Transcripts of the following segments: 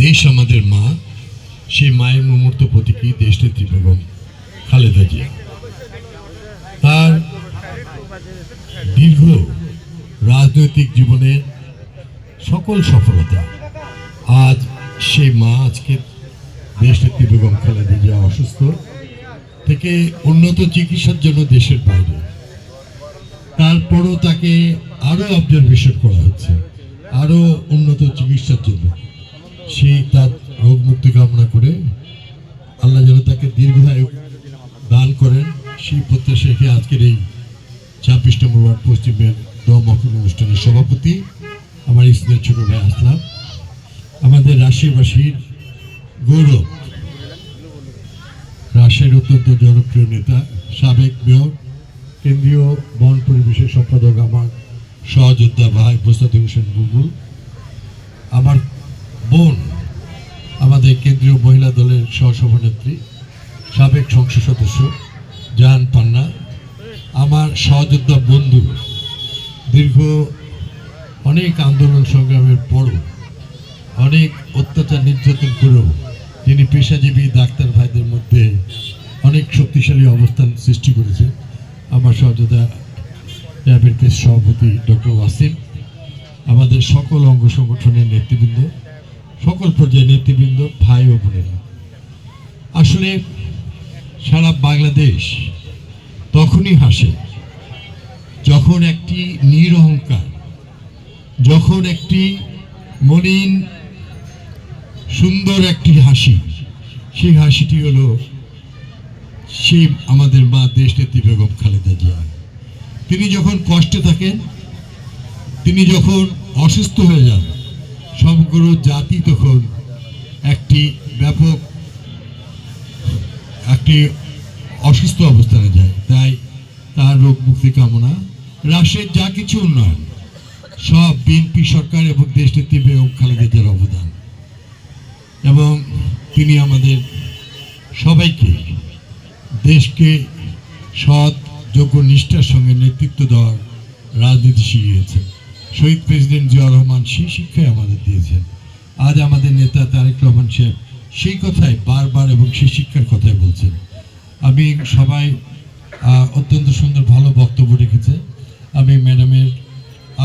দেশ আমাদের মা, সেই মায়ের মুমূর্ত প্রতীকী দেশনেত্রী বেগম খালেদা জিয়া। তার দীর্ঘ রাজনৈতিক জীবনের সকল সফলতা, আজ সেই মা আজকে দেশনেত্রী বেগম খালেদা জিয়া অসুস্থ থেকে উন্নত চিকিৎসার জন্য দেশের বাইরে, তারপরও তাকে আরো অবজারভেশন করা হচ্ছে আরো উন্নত চিকিৎসার জন্য। সেই তার রোগ মুক্তি কামনা করে আল্লাহ যেন তাকে দীর্ঘায়ু দান করেন, সেই প্রত্যাশা রেখে আজকের এই ২৬ নম্বর ওয়ার্ড পশ্চিমের দোয়া মাহফিল অনুষ্ঠানের সভাপতি আমার স্কুলের ছোট ভাই আসলাম, আমাদের রাজশাহীবাসীর গৌরব, রাজশাহীর অত্যন্ত জনপ্রিয় নেতা, সাবেক মেয়র, কেন্দ্রীয় বন পরিবেশের সম্পাদক, আমার সহযোদ্ধা ভাই মোস্তাফিজ হোসেন বুলবুল, আমার বোন, আমাদের কেন্দ্রীয় মহিলা দলের সহসভানেত্রী, সাবেক সংসদ সদস্য জাহান পান্না, আমার সহযোদ্ধা বন্ধু, দীর্ঘ অনেক আন্দোলন সংগ্রামের পরও, অনেক অত্যাচার নির্যাতন করেও তিনি পেশাজীবী ডাক্তার ভাইদের মধ্যে অনেক শক্তিশালী অবস্থান সৃষ্টি করেছে, আমার সহযোদ্ধা ডায়াবেটিস সভাপতি ডক্টর ওয়াসিম, আমাদের সকল অঙ্গ সংগঠনের নেতৃবৃন্দ, সকল পর্যায়ের নেতৃবৃন্দ, ভাই ও বোনেরা। আসলে সারা বাংলাদেশ তখনই হাসে যখন একটি নিরহংকার, যখন একটি মলিন সুন্দর একটি হাসি, সেই হাসিটি হলো সেই আমাদের মা দেশনেত্রী বেগম খালেদা জিয়া। তিনি যখন কষ্টে থাকেন, তিনি যখন অসুস্থ হয়ে যান, সমগ্র জাতি তখন একটি ব্যাপক একটি অসুস্থ অবস্থানে যায়। তাই তার রোগ মুক্তি কামনা, রাষ্ট্রের যা কিছু উন্নয়ন সব বিএনপি সরকার এবং দেশনেত্রী বেগম খালেদা জিয়ার অবদান, এবং তিনি আমাদের সবাইকে দেশকে সৎ, যোগ্য, নিষ্ঠার সঙ্গে নেতৃত্ব দেওয়ার রাজনীতি শিখিয়েছেন। শহীদ প্রেসিডেন্ট জিয়াউর রহমান সেই শিক্ষাই আমাদের দিয়েছেন। আজ আমাদের নেতা তারেক রহমান সাহেব সেই কথাই বারবার এবং সেই শিক্ষার কথাই বলছেন। আমি সবাই অত্যন্ত সুন্দর ভালো বক্তব্য রেখেছে। আমি ম্যাডামের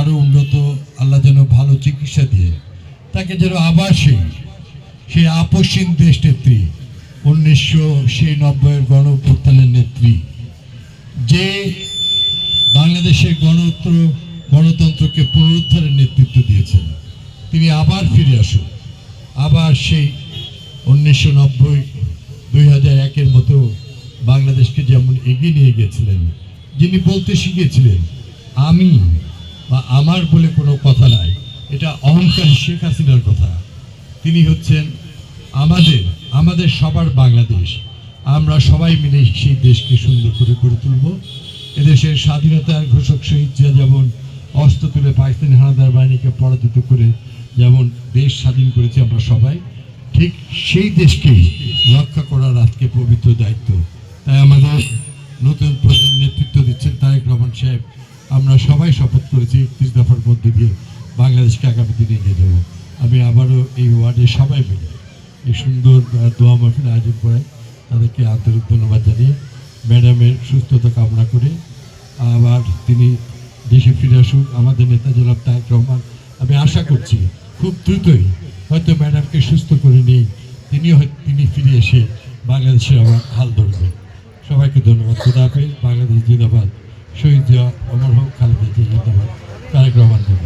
আরও উন্নত, আল্লাহ যেন ভালো চিকিৎসা দিয়ে তাকে যেন আবার সেই আপসহীন দেশ নেত্রী, 1990-এর গণ অভ্যুত্থানের নেত্রী, যে বাংলাদেশের গণতন্ত্রকে পুনরুদ্ধারের নেতৃত্ব দিয়েছেন, তিনি আবার ফিরে আসুন, আবার সেই 1990-2001-এর মতো বাংলাদেশকে যেমন এগিয়ে নিয়ে গেছিলেন, যিনি বলতে শিখেছিলেন আমি বা আমার বলে কোনো কথা নাই, এটা অহংকারী শেখ হাসিনার কথা। তিনি হচ্ছেন আমাদের সবার বাংলাদেশ। আমরা সবাই মিলে সেই দেশকে সুন্দর করে গড়ে তুলব। এদেশের স্বাধীনতার ঘোষক শহীদ জিয়া যেমন অস্ত্র তুলে পাকিস্তানি হানাদার বাহিনীকে পরাজিত করে যেমন দেশ স্বাধীন করেছি আমরা সবাই, ঠিক সেই দেশকেই রক্ষা করার আজকে পবিত্র দায়িত্ব। তাই আমাদের নতুন প্রজন্ম নেতৃত্ব দিচ্ছেন তারেক রহমান সাহেব। আমরা সবাই শপথ করেছি 31 দফার মধ্যে দিয়ে বাংলাদেশকে আগামী দিনে এগিয়ে যাবো। আমি আবারও এই ওয়ার্ডে সবাই মিলে এই সুন্দর দোয়া মাহফিল আয়োজন করেন, তাদেরকে আন্তরিক ধন্যবাদ জানিয়ে ম্যাডামের সুস্থতা কামনা করে আবার তিনি দেশে ফিরে আসুন। আমাদের নেতা জনাব তারেক রহমান, আমি আশা করছি খুব দ্রুতই হয়তো ম্যাডামকে সুস্থ করে নিয়ে তিনি ফিরে এসে বাংলাদেশের আবার হাল ধরবেন। সবাইকে ধন্যবাদ। খোদা হাফেজ। বাংলাদেশ জিন্দাবাদ। শহীদ জিয়া অমর হোক। খালেদা জিয়া জিন্দাবাদ। তারেক রহমান জিন্দাবাদ।